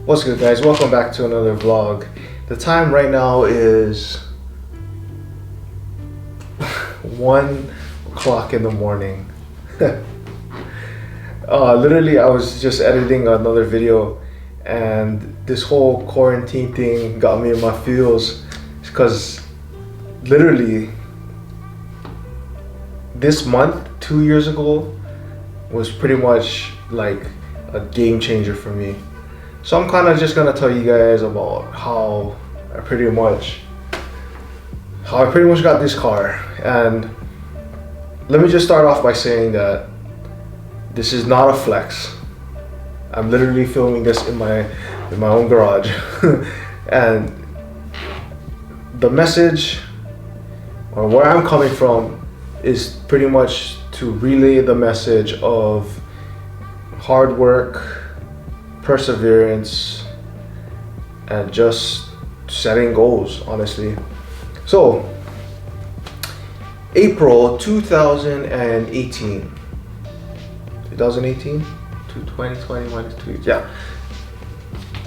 What's good, guys? Welcome back to another vlog. The time right now is 1 o'clock in the morning. Literally, I was just editing another video, and this whole quarantine thing got me in my feels because literally this month 2 years ago was pretty much like a game changer for me. So I'm kind of just gonna tell you guys about how I pretty much got this car. And let me just start off by saying that this is not a flex. I'm literally filming this in my own garage. And the message, or where I'm coming from, is pretty much to relay the message of hard work, perseverance, and just setting goals, honestly. So, April 2018, 2020 minus 2, yeah.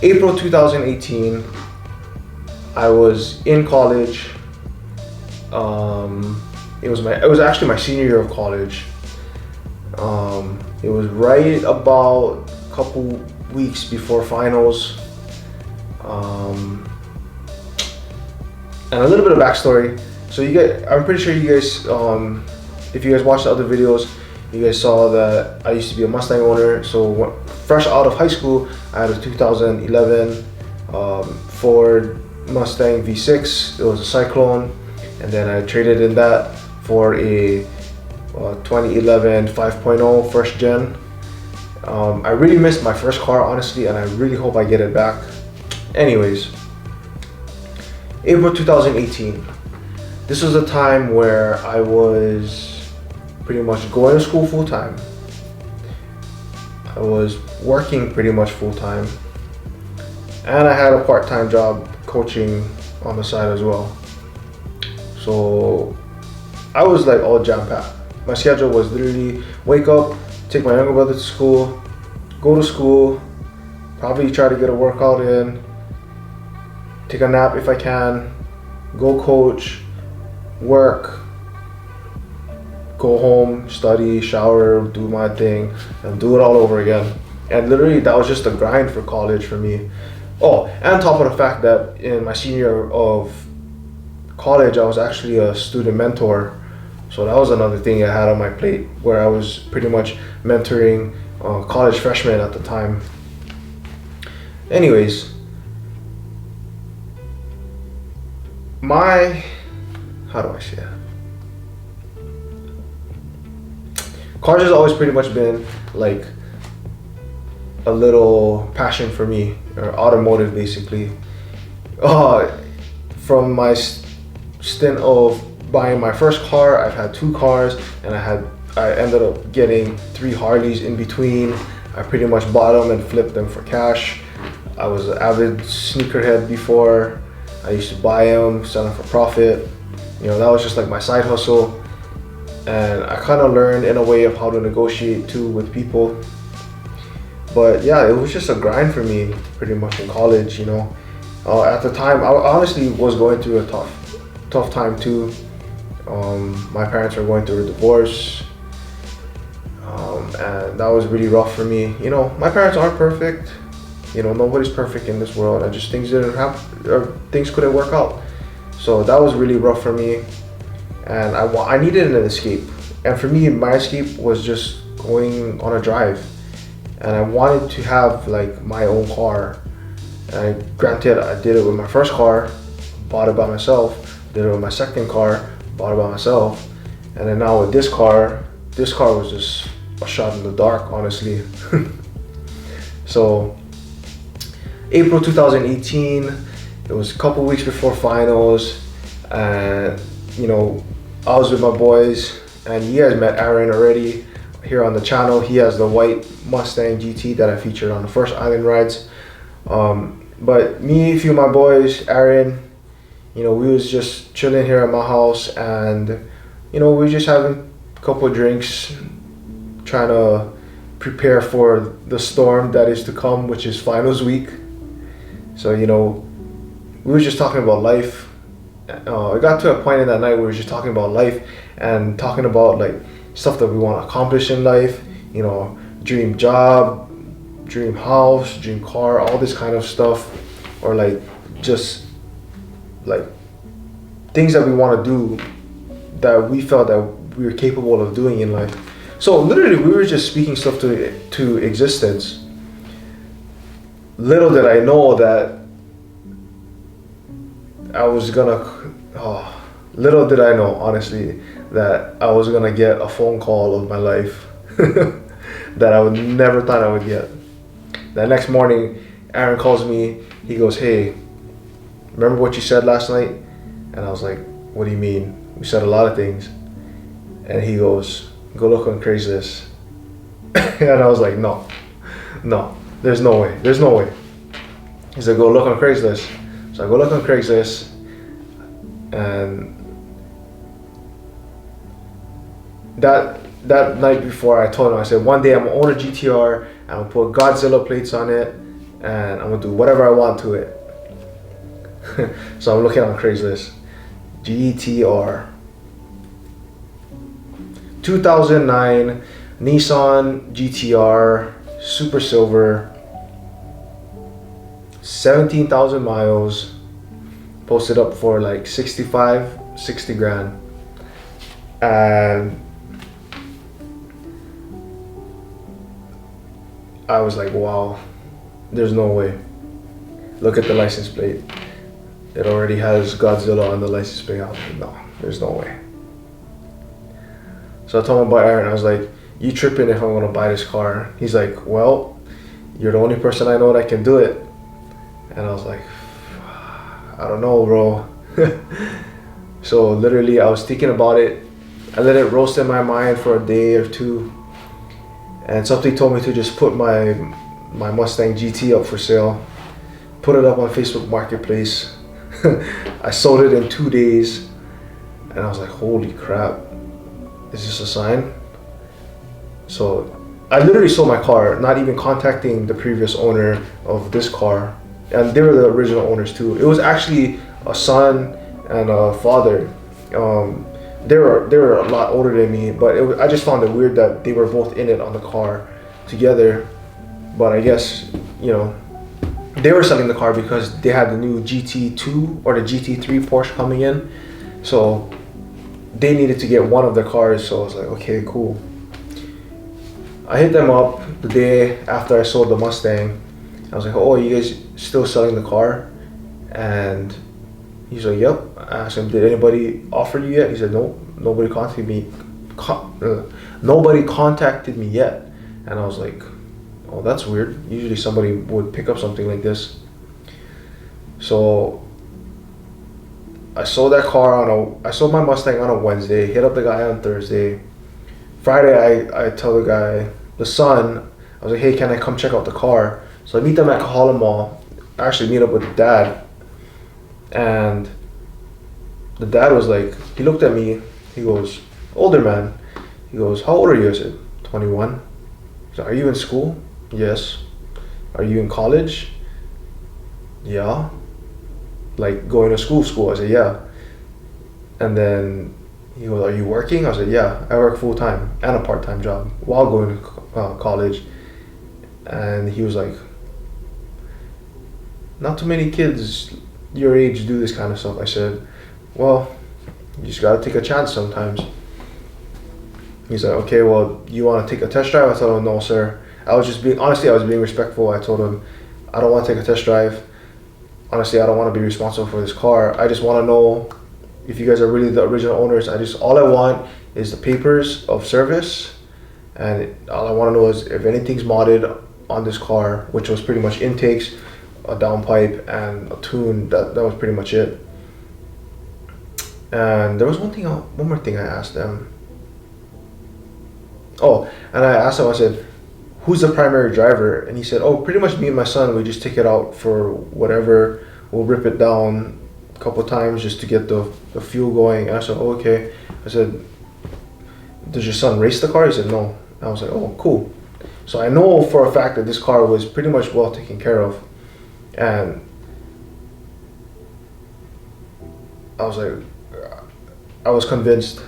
April 2018, I was in college. It was actually my senior year of college. It was right about a couple weeks before finals. And a little bit of backstory. So I'm pretty sure you guys, if you guys watched the other videos, you guys saw that I used to be a Mustang owner. So fresh out of high school, I had a 2011 Ford Mustang V6. It was a Cyclone, and then I traded in that for a 2011 5.0 first gen. I really missed my first car, honestly, and I really hope I get it back. Anyways, April 2018. This was a time where I was pretty much going to school full time. I was working pretty much full time, and I had a part-time job coaching on the side as well. So I was like all jam-packed. My schedule was literally wake up, take my younger brother to school, go to school, probably try to get a workout in, take a nap if I can, go coach, work, go home, study, shower, do my thing, and do it all over again. And literally that was just a grind for college for me. Oh, and on top of the fact that in my senior year of college, I was actually a student mentor. So that was another thing I had on my plate, where I was pretty much mentoring college freshmen at the time. Anyways, how do I say that? Cars has always pretty much been like a little passion for me, or automotive basically. From my stint of buying my first car, I've had 2 cars, and I ended up getting 3 Harleys in between. I pretty much bought them and flipped them for cash. I was an avid sneakerhead before. I used to buy them, sell them for profit. You know, that was just like my side hustle. And I kind of learned in a way of how to negotiate too with people. But yeah, it was just a grind for me pretty much in college, you know. At the time, I honestly was going through a tough time too. My parents were going through a divorce, and that was really rough for me. You know, my parents aren't perfect. You know, nobody's perfect in this world. Things didn't happen, or things couldn't work out. So that was really rough for me, and I needed an escape. And for me, my escape was just going on a drive, and I wanted to have like my own car. And granted, I did it with my first car, bought it by myself. Did it with my second car, bought it by myself. And then now with this car was just a shot in the dark, honestly. So April 2018, it was a couple weeks before finals, and you know, I was with my boys, and you guys met Aaron already here on the channel. He has the white Mustang GT that I featured on the first island rides. But me, a few of my boys, Aaron, you know, we was just chilling here at my house, and you know, we were just having a couple of drinks, trying to prepare for the storm that is to come, which is finals week. So, you know, we were just talking about life. It got to a point in that night where we were just talking about life and talking about like stuff that we want to accomplish in life, you know, dream job, dream house, dream car, all this kind of stuff, or like just like things that we want to do that we felt that we were capable of doing in life. So literally we were just speaking stuff to existence. Little did I know that I was gonna, little did I know, honestly, that I was gonna get a phone call of my life that I would never thought I would get. The next morning, Aaron calls me. He goes, "Hey, remember what you said last night?" And I was like, "What do you mean?" We said a lot of things. And he goes, "Go look on Craigslist." And I was like, no, there's no way. He said, "Go look on Craigslist." So I go look on Craigslist, and that night before, I told him, I said, one day I'm gonna own a GTR, and I'm gonna put Godzilla plates on it, and I'm gonna do whatever I want to it. So I'm looking on Craigslist, GTR, 2009 Nissan GTR, super silver, 17,000 miles, posted up for like 60 grand. And I was like, wow, there's no way. Look at the license plate. It already has Godzilla on the license plate. I was like, no, there's no way. So I told him about Aaron. I was like, "You tripping if I'm gonna buy this car?" He's like, "Well, you're the only person I know that can do it." And I was like, "I don't know, bro." So literally I was thinking about it. I let it roast in my mind for a day or two. And something told me to just put my Mustang GT up for sale. Put it up on Facebook Marketplace. I sold it in 2 days. And I was like, holy crap. Is this a sign? So I literally sold my car, not even contacting the previous owner of this car. And they were the original owners too. It was actually a son and a father. They were a lot older than me, but I just found it weird that they were both in it on the car together. But I guess, you know, they were selling the car because they had the new GT2 or the GT3 Porsche coming in. So they needed to get one of the cars. So I was like, okay, cool. I hit them up the day after I sold the Mustang. I was like, "Oh, you guys still selling the car?" And he's like, "Yep." I asked him, "Did anybody offer you yet?" He said, "No, nobody contacted me. Nobody contacted me yet." And I was like, "Oh, that's weird. Usually somebody would pick up something like this." So I sold that car I sold my Mustang on a Wednesday. Hit up the guy on Thursday. Friday, I tell the guy, the son, I was like, "Hey, can I come check out the car?" So I meet them at Kahala Mall. I actually meet up with the dad. And the dad was like, he looked at me, he goes, older man. He goes, "How old are you?" I said, 21. He's like, "Are you in school?" "Yes." "Are you in college?" "Yeah." "Like going to school?" I said, "Yeah." And then he goes, "Are you working?" I said, "Yeah, I work full time and a part-time job while going to college." And he was like, "Not too many kids your age do this kind of stuff." I said, "Well, you just gotta take a chance sometimes." He's like, "Okay, well, you want to take a test drive?" I told him, "No, sir." I was being respectful. I told him, "I don't want to take a test drive. Honestly, I don't want to be responsible for this car. I just want to know if you guys are really the original owners. All I want is the papers of service, and all I want to know is if anything's modded on this car," which was pretty much intakes, a downpipe, and a tune. That was pretty much it. And there was one more thing I asked them. Oh, and I asked him, I said, "Who's the primary driver?" And he said, "Oh, pretty much me and my son. We just take it out for whatever. We'll rip it down a couple times just to get the fuel going." And I said, "Oh, okay." I said, "Does your son race the car?" He said, "No." I was like, "Oh, cool." So I know for a fact that this car was pretty much well taken care of. And I was like, I was convinced.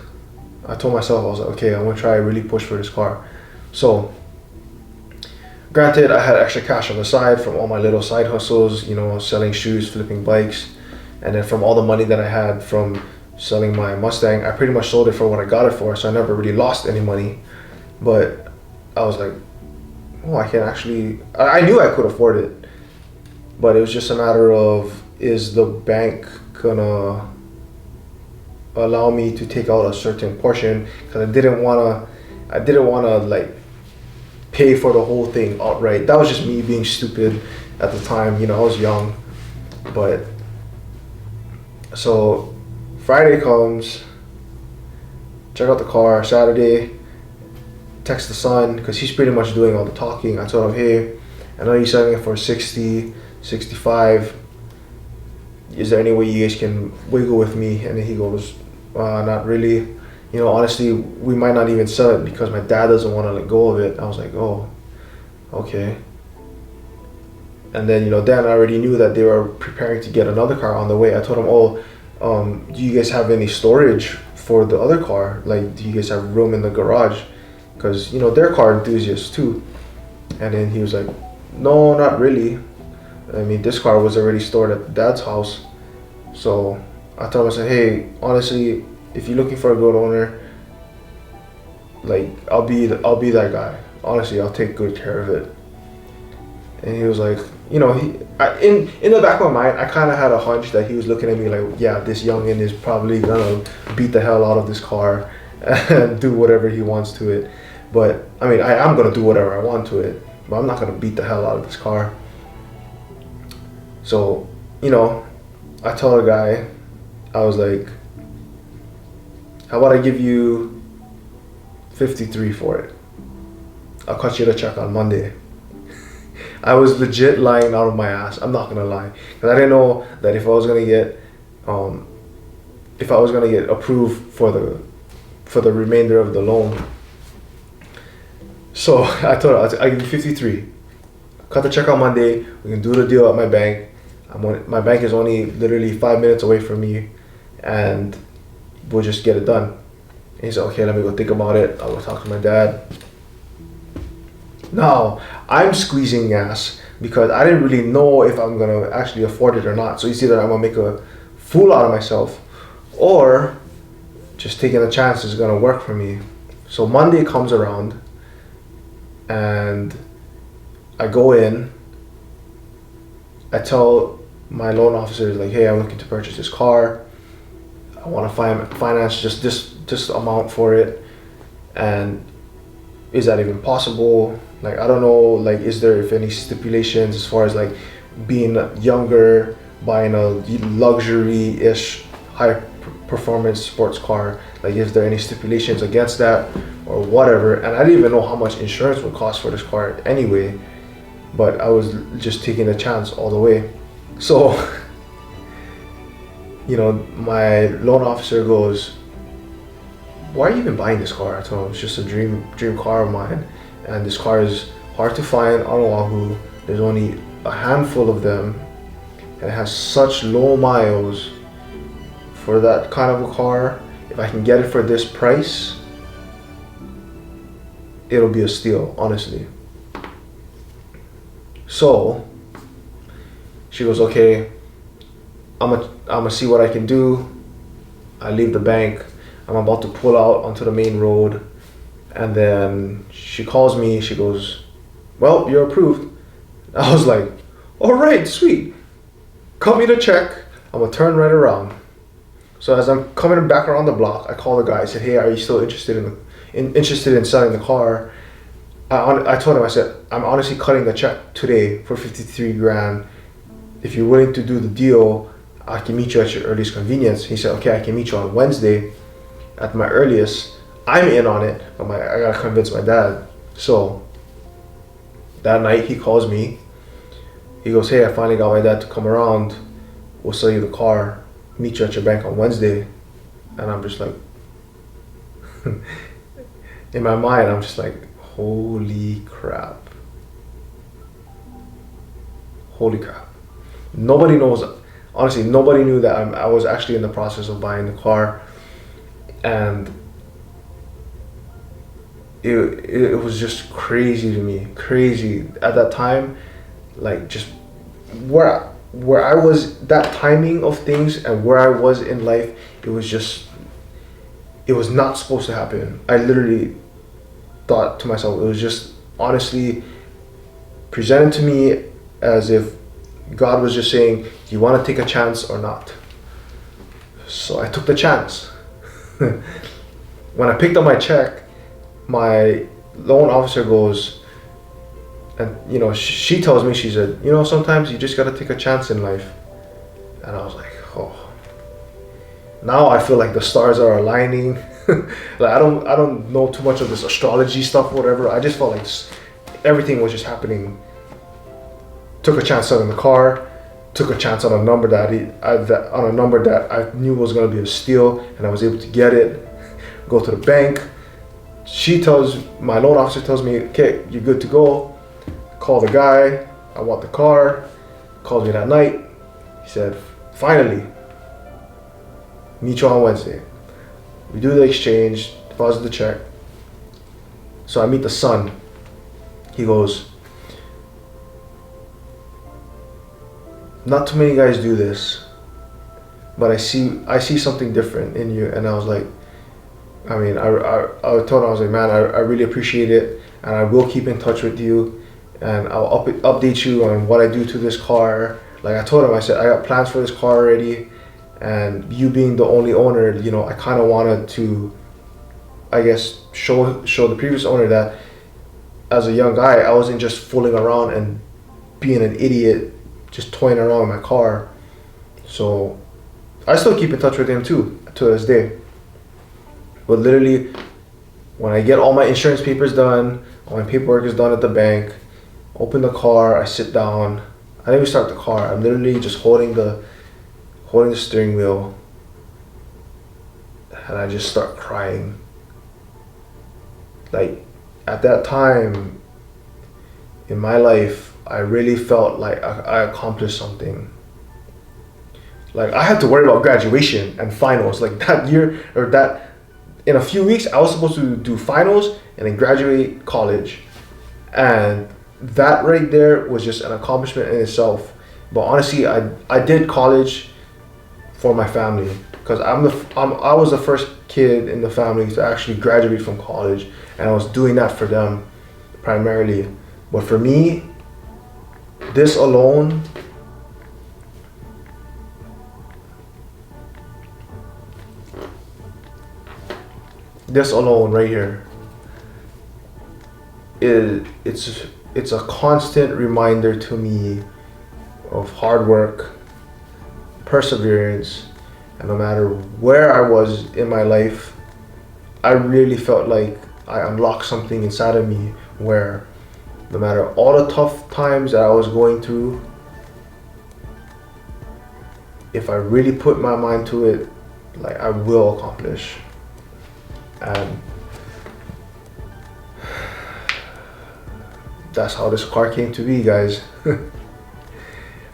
I told myself, I was like, okay, I'm gonna try to really push for this car. So granted, I had extra cash on the side from all my little side hustles, you know, selling shoes, flipping bikes, and then from all the money that I had from selling my Mustang, I pretty much sold it for what I got it for, so I never really lost any money. But I was like, oh, I can actually, I knew I could afford it, but it was just a matter of, is the bank gonna allow me to take out a certain portion? Because I didn't wanna like pay for the whole thing outright. That was just me being stupid at the time, you know, I was young. But so Friday comes, check out the car. Saturday, text the son, because he's pretty much doing all the talking. I told him, hey, I know you're selling it for 60, 65. Is there any way you guys can wiggle with me? And then he goes, not really. You know, honestly, we might not even sell it because my dad doesn't want to let go of it. I was like, oh, okay. And then, you know, Dan already knew that they were preparing to get another car on the way. I told him, oh, do you guys have any storage for the other car? Like, do you guys have room in the garage? Because, you know, they're car enthusiasts too. And then he was like, no, not really. I mean, this car was already stored at Dad's house. So I told him, I said, hey, honestly, if you're looking for a good owner, like, I'll be that guy. Honestly, I'll take good care of it. And he was like, you know, in the back of my mind, I kind of had a hunch that he was looking at me like, yeah, this youngin is probably gonna beat the hell out of this car and do whatever he wants to it. But I mean, I am gonna do whatever I want to it, but I'm not gonna beat the hell out of this car. So, you know, I told the guy, I was like, how about I give you 53 for it? I'll cut you the check on Monday. I was legit lying out of my ass. I'm not gonna lie, because I didn't know that if I was gonna get approved for the remainder of the loan. So I told her, I give you 53. Cut the check on Monday. We can do the deal at my bank. My bank is only literally 5 minutes away from me, and we'll just get it done. And he said, okay, let me go think about it. I'll go talk to my dad. Now, I'm squeezing gas because I didn't really know if I'm gonna actually afford it or not. So it's either I'm gonna make a fool out of myself, or just taking a chance is gonna work for me. So Monday comes around, and I go in. I tell my loan officers, like, hey, I'm looking to purchase this car. I want to finance just this amount for it, and is that even possible? Like, I don't know, like, is there if any stipulations as far as like being younger, buying a luxury-ish high performance sports car? Like, is there any stipulations against that or whatever? And I didn't even know how much insurance would cost for this car anyway, but I was just taking a chance all the way. So, you know, my loan officer goes, why are you even buying this car? I told him, it's just a dream car of mine, and this car is hard to find on Oahu. There's only a handful of them, and it has such low miles for that kind of a car. If I can get it for this price, it'll be a steal, honestly. So she goes, okay, I'm gonna see what I can do. I leave the bank. I'm about to pull out onto the main road, and then she calls me. She goes, well, you're approved. I was like, all right, sweet. Cut me the check. I'm gonna turn right around. So as I'm coming back around the block, I call the guy. I said, hey, are you still interested in selling the car? I told him, I said, I'm honestly cutting the check today for 53 grand. If you're willing to do the deal, I can meet you at your earliest convenience. He said, okay, I can meet you on Wednesday at my earliest. I'm in on it, but I gotta convince my dad. So that night he calls me. He goes, hey, I finally got my dad to come around. We'll sell you the car. Meet you at your bank on Wednesday. And I'm just like, in my mind, I'm just like, Holy crap. Holy crap. Nobody knows. Honestly, nobody knew that I was actually in the process of buying the car. And it was just crazy to me. Crazy. At that time, like just where I was, that timing of things and where I was in life, it was not supposed to happen. I literally thought to myself, it was just honestly presented to me as if God was just saying, do you want to take a chance or not? So I took the chance. When I picked up my check, my loan officer goes, and she tells me, she said, sometimes you just got to take a chance in life. And I was like, oh, now I feel like the stars are aligning. Like I don't know too much of this astrology stuff, whatever. I just felt like everything was just happening. Took a chance selling the car. Took a chance on a number that I knew was gonna be a steal, and I was able to get it. Go to the bank. My loan officer tells me, okay, you're good to go. Call the guy. I want the car. Calls me that night. He said, finally, meet you on Wednesday. We do the exchange, deposit the check. So I meet the son. He goes, not too many guys do this, but I see something different in you. And I was like, I told him, I was like, man, I really appreciate it, and I will keep in touch with you, and I'll update you on what I do to this car. Like I told him, I said, I got plans for this car already, and you being the only owner, I kind of wanted to, I guess, show the previous owner that as a young guy, I wasn't just fooling around and being an idiot, just toying around with my car. So I still keep in touch with him too, to this day. But literally, when I get all my insurance papers done, all my paperwork is done at the bank, open the car, I sit down. I didn't even start the car. I'm literally just holding the steering wheel, and I just start crying. Like at that time in my life, I really felt like I accomplished something. Like I had to worry about graduation and finals. Like that year, or that in a few weeks, I was supposed to do finals and then graduate college. And that right there was just an accomplishment in itself. But honestly, I did college for my family, because I was the first kid in the family to actually graduate from college, and I was doing that for them primarily. But for me, this alone, right here, it's a constant reminder to me of hard work, perseverance, and no matter where I was in my life, I really felt like I unlocked something inside of me where no matter all the tough times that I was going through, if I really put my mind to it, like I will accomplish. And that's how this car came to be, guys.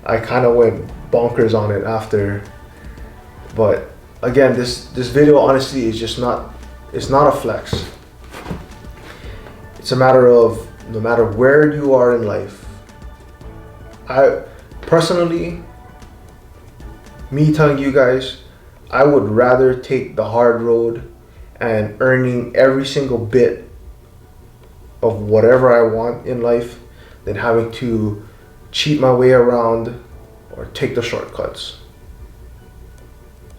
I kind of went bonkers on it after, but again, this video honestly is just not, it's not a flex. It's a matter of, no matter where you are in life, I personally, me telling you guys, I would rather take the hard road and earning every single bit of whatever I want in life than having to cheat my way around or take the shortcuts.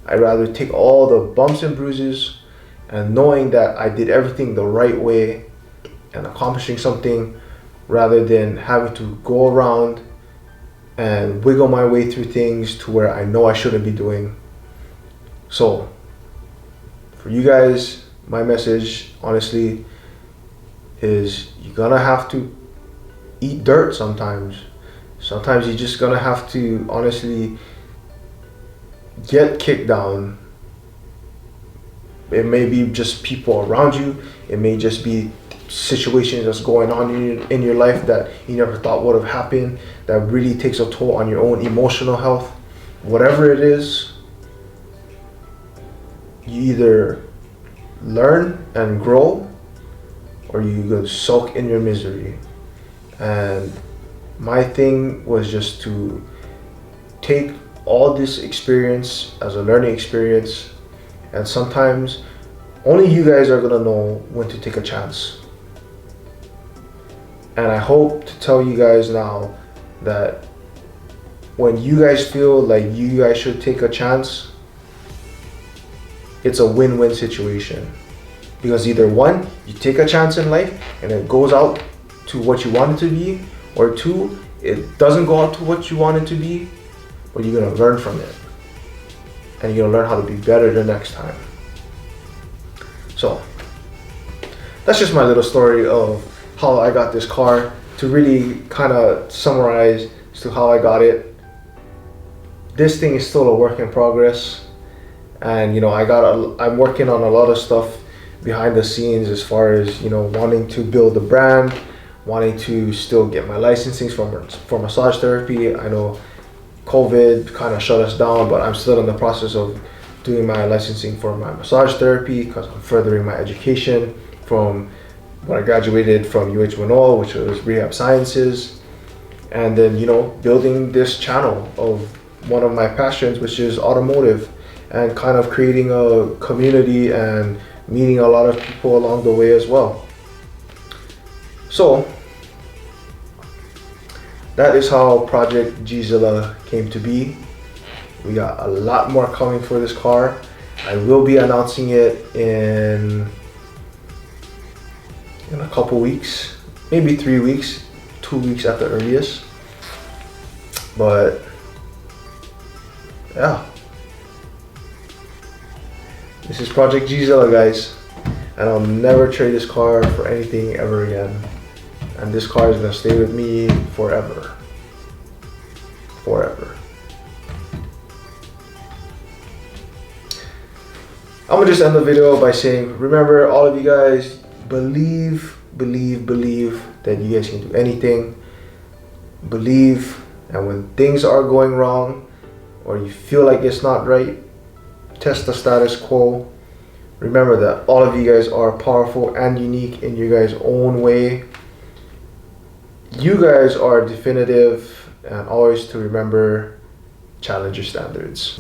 I'd rather take all the bumps and bruises and knowing that I did everything the right way and accomplishing something, rather than having to go around and wiggle my way through things to where I know I shouldn't be doing. So for you guys, my message honestly is, you're gonna have to eat dirt sometimes. Sometimes you're just gonna have to honestly get kicked down. It may be just people around you, it may just be situations that's going on in your life that you never thought would have happened, that really takes a toll on your own emotional health, whatever it is, you either learn and grow, or you go sulk in your misery. And my thing was just to take all this experience as a learning experience, and sometimes only you guys are gonna know when to take a chance. And I hope to tell you guys now that when you guys feel like you guys should take a chance, it's a win-win situation. Because either one, you take a chance in life and it goes out to what you want it to be, or two, it doesn't go out to what you want it to be, but you're gonna learn from it. And you're gonna learn how to be better the next time. So, that's just my little story of how I got this car, to really kind of summarize as to how I got it. This thing is still a work in progress, and you know, I'm working on a lot of stuff behind the scenes as far as, you know, wanting to build a brand, wanting to still get my licensing for massage therapy. I know COVID kind of shut us down, but I'm still in the process of doing my licensing for my massage therapy because I'm furthering my education from when I graduated from UH Manoa, which was rehab sciences, and then, you know, building this channel of one of my passions, which is automotive, and kind of creating a community and meeting a lot of people along the way as well. So that is how Project G-ZILLA came to be. We got a lot more coming for this car. I will be announcing it in a couple weeks, maybe 3 weeks, 2 weeks at the earliest. But yeah, this is Project G-ZILLA, guys, and I'll never trade this car for anything ever again. And this car is gonna stay with me forever. Forever. I'm gonna just end the video by saying, remember, all of you guys, believe that you guys can do anything. Believe, and when things are going wrong or you feel like it's not right, test the status quo. Remember that all of you guys are powerful and unique in your guys' own way. You guys are definitive, and always to remember, challenge your standards.